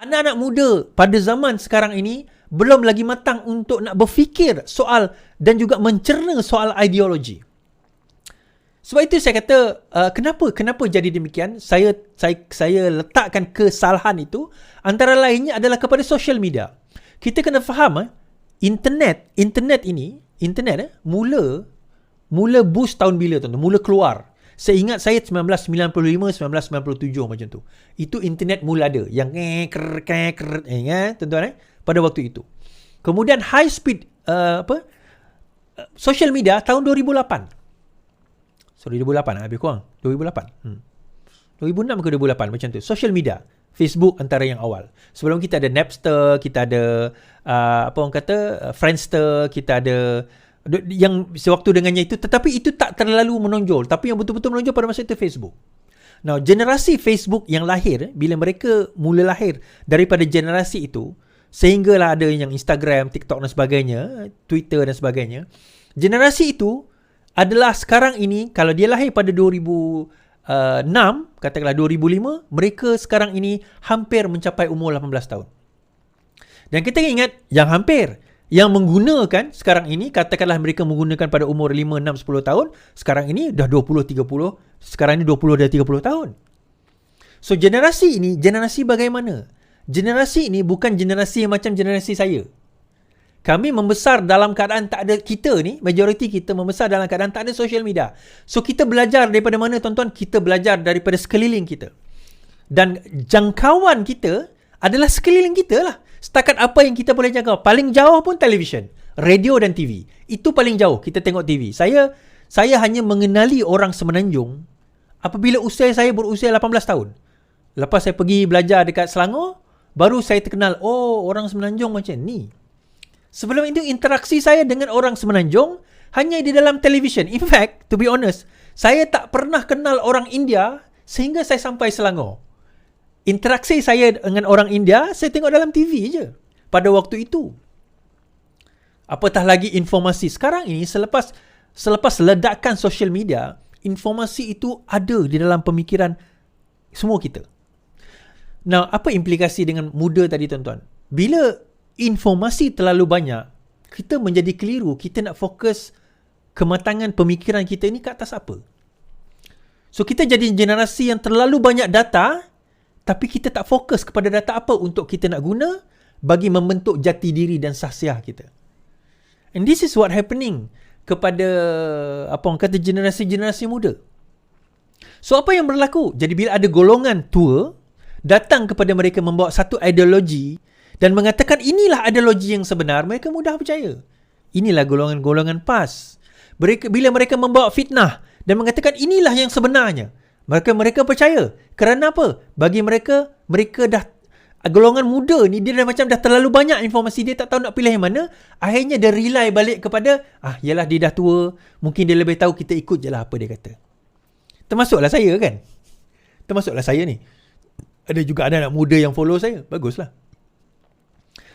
Anak-anak muda pada zaman sekarang ini belum lagi matang untuk nak berfikir soal dan juga mencerna soal ideologi. Sebab itu saya kata, kenapa jadi demikian? Saya letakkan kesalahan itu antara lainnya adalah kepada social media. Kita kena faham, internet mula boost tahun bila tuan-tuan? Mula keluar. Saya ingat saya 1995, 1997 macam tu. Itu internet mula ada yang tuan-tuan pada waktu itu. Kemudian high speed social media tahun 2008. 2008 lebih kurang 2008. 2006 ke 2008 macam tu. Social media, Facebook antara yang awal. Sebelum kita ada Napster, kita ada Friendster, kita ada yang sewaktu dengannya itu, tetapi itu tak terlalu menonjol. Tapi yang betul-betul menonjol pada masa itu Facebook. Now, generasi Facebook yang lahir, bila mereka mula lahir daripada generasi itu, sehinggalah ada yang Instagram, TikTok dan sebagainya, Twitter dan sebagainya. Generasi itu adalah sekarang ini, kalau dia lahir pada 2006, katakanlah 2005, mereka sekarang ini hampir mencapai umur 18 tahun. Dan kita ingat, yang hampir, yang menggunakan sekarang ini, katakanlah mereka menggunakan pada umur 5, 6, 10 tahun, sekarang ini dah 20, 30, sekarang ini 20 dan 30 tahun. So, generasi ini, generasi bagaimana? Generasi ini bukan generasi yang macam generasi saya. Kami membesar dalam keadaan tak ada, kita ni, majoriti kita membesar dalam keadaan tak ada social media. So, kita belajar daripada mana, tuan-tuan? Kita belajar daripada sekeliling kita. Dan jangkauan kita adalah sekeliling kita lah. Setakat apa yang kita boleh jangkau. Paling jauh pun televisyen, radio dan TV. Itu paling jauh kita tengok TV. Saya hanya mengenali orang Semenanjung apabila usia saya berusia 18 tahun. Lepas saya pergi belajar dekat Selangor, baru saya terkenal, oh orang Semenanjung macam ni. Sebelum itu interaksi saya dengan orang Semenanjung hanya di dalam televisyen. In fact, to be honest, saya tak pernah kenal orang India sehingga saya sampai Selangor. Interaksi saya dengan orang India, saya tengok dalam TV je pada waktu itu. Apatah lagi informasi. Sekarang ini, selepas ledakan social media, informasi itu ada di dalam pemikiran semua kita. Now, apa implikasi dengan muda tadi, tuan-tuan? Bila informasi terlalu banyak, kita menjadi keliru. Kita nak fokus kematangan pemikiran kita ini ke atas apa? So, kita jadi generasi yang terlalu banyak data, tapi kita tak fokus kepada data apa untuk kita nak guna bagi membentuk jati diri dan sahsiah kita. And this is what happening kepada generasi-generasi muda. So, apa yang berlaku? Jadi, bila ada golongan tua datang kepada mereka membawa satu ideologi dan mengatakan inilah ideologi yang sebenar, mereka mudah percaya. Inilah golongan-golongan PAS. Bila mereka membawa fitnah dan mengatakan inilah yang sebenarnya, mereka percaya. Kerana apa? Bagi mereka dah, golongan muda ni, dia dah terlalu banyak informasi, dia tak tahu nak pilih yang mana. Akhirnya dia rely balik kepada, yalah dia dah tua, mungkin dia lebih tahu, kita ikut je lah apa dia kata. Termasuklah saya kan. Termasuklah saya ni. Ada juga anak-anak muda yang follow saya. Baguslah.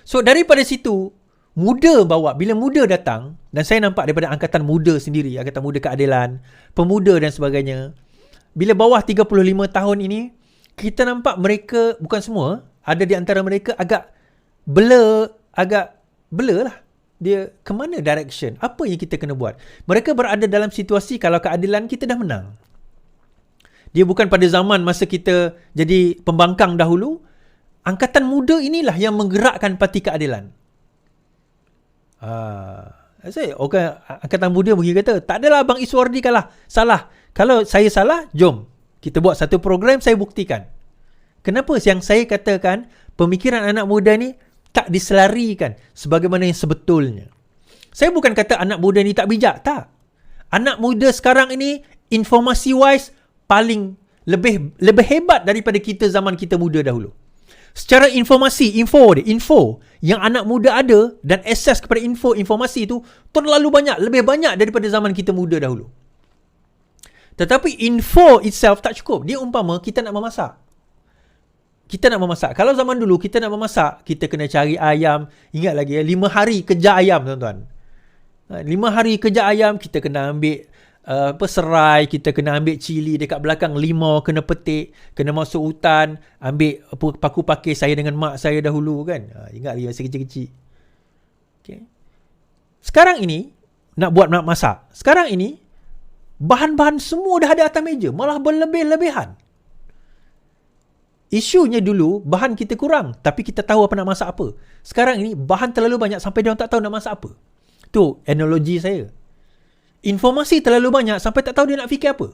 So, daripada situ, bila muda datang, dan saya nampak daripada angkatan muda sendiri, angkatan muda keadilan, pemuda dan sebagainya, bila bawah 35 tahun ini, kita nampak mereka, bukan semua, ada di antara mereka agak blur lah. Dia ke mana direction? Apa yang kita kena buat? Mereka berada dalam situasi kalau keadilan kita dah menang. Dia bukan pada zaman masa kita jadi pembangkang dahulu. Angkatan muda inilah yang menggerakkan parti keadilan. Angkatan muda pergi kata, tak adalah Abang Iswardi kalah. Salah. Kalau saya salah, jom. Kita buat satu program, saya buktikan. Kenapa yang saya katakan, pemikiran anak muda ni tak diselarikan sebagaimana yang sebetulnya. Saya bukan kata anak muda ni tak bijak. Tak. Anak muda sekarang ini, informasi-wise, paling lebih hebat daripada kita zaman kita muda dahulu. Secara informasi, info yang anak muda ada dan akses kepada informasi itu terlalu banyak, lebih banyak daripada zaman kita muda dahulu. Tetapi info itself tak cukup. Dia umpama kita nak memasak. Kalau zaman dulu kita nak memasak, kita kena cari ayam. Ingat lagi 5 hari kejar ayam, tuan-tuan. 5 hari kejar ayam, kita kena ambil serai, kita kena ambil cili dekat belakang, limau kena petik, kena masuk hutan, ambil paku pakai saya dengan mak saya dahulu kan. Ingat lagi masa kecil-kecil. Okay. Sekarang ini nak masak. Sekarang ini bahan-bahan semua dah ada atas meja, malah berlebih-lebihan. Isunya dulu bahan kita kurang, tapi kita tahu apa nak masak apa. Sekarang ini bahan terlalu banyak sampai dia orang tak tahu nak masak apa. Tu analogi saya. Informasi terlalu banyak sampai tak tahu dia nak fikir apa.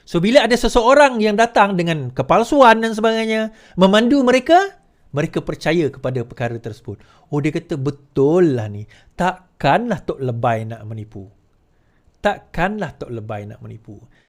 So bila ada seseorang yang datang dengan kepalsuan dan sebagainya, memandu mereka percaya kepada perkara tersebut. Oh, dia kata betul lah ni. Takkanlah Tok Lebay nak menipu.